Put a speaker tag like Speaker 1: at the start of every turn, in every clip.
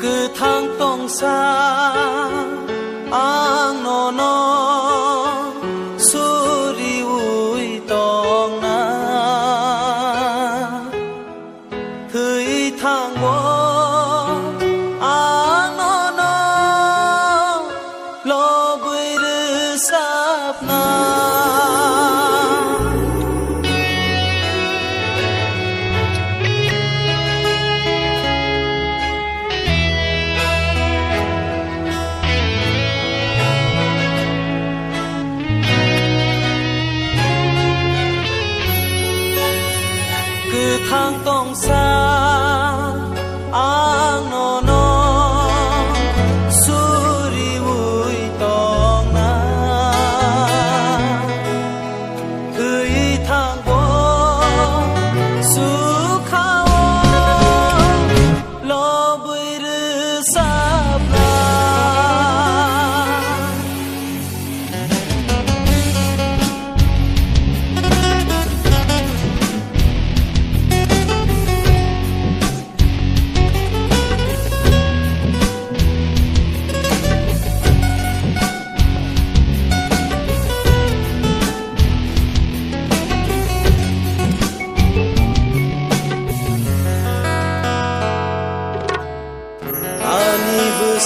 Speaker 1: cứ thang tông xa ang no no suri ui tông na thơi thang wo ang no no lo bui rư sap na cứ thang tông xa ang no no suri ui tông na cứ thang wo su khao lo bui rư sap na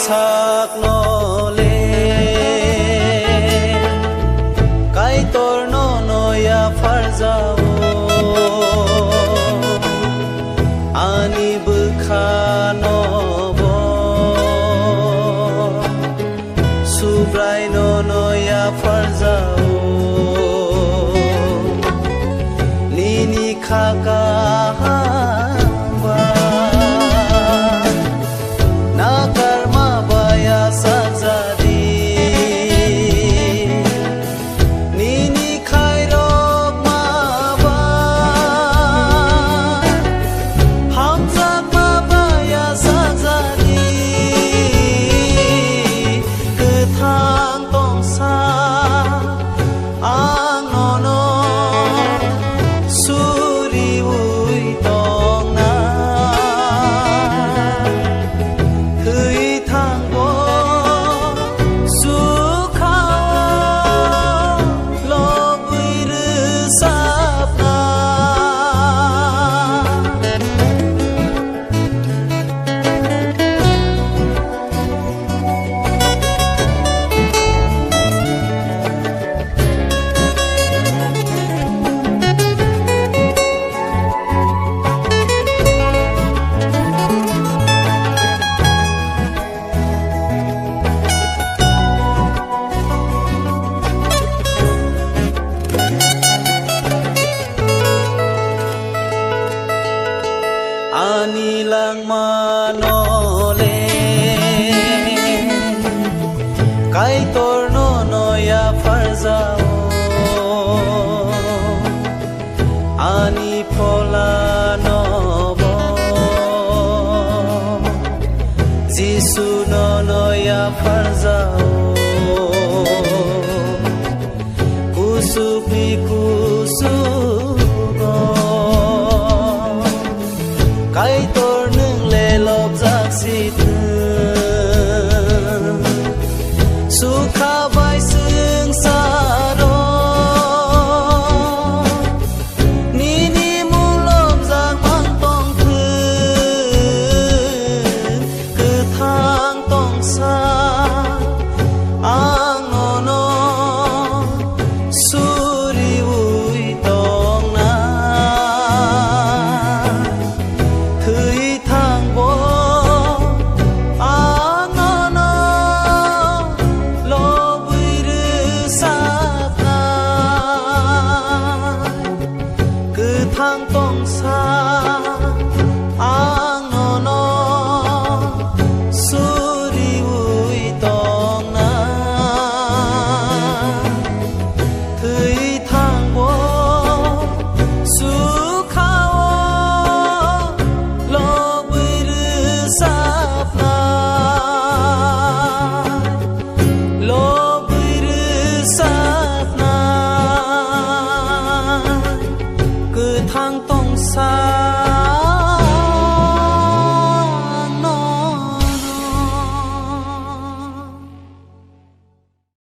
Speaker 1: sak no le kai tor no ya farzao ani bukha no bo subrai no ya farzao nini khaka ani lang manole kai tor no ya farzao ani phola no bo jisu no ya farzao kusupi kusu cái tôi nương lệ lộc giác si thương su khắp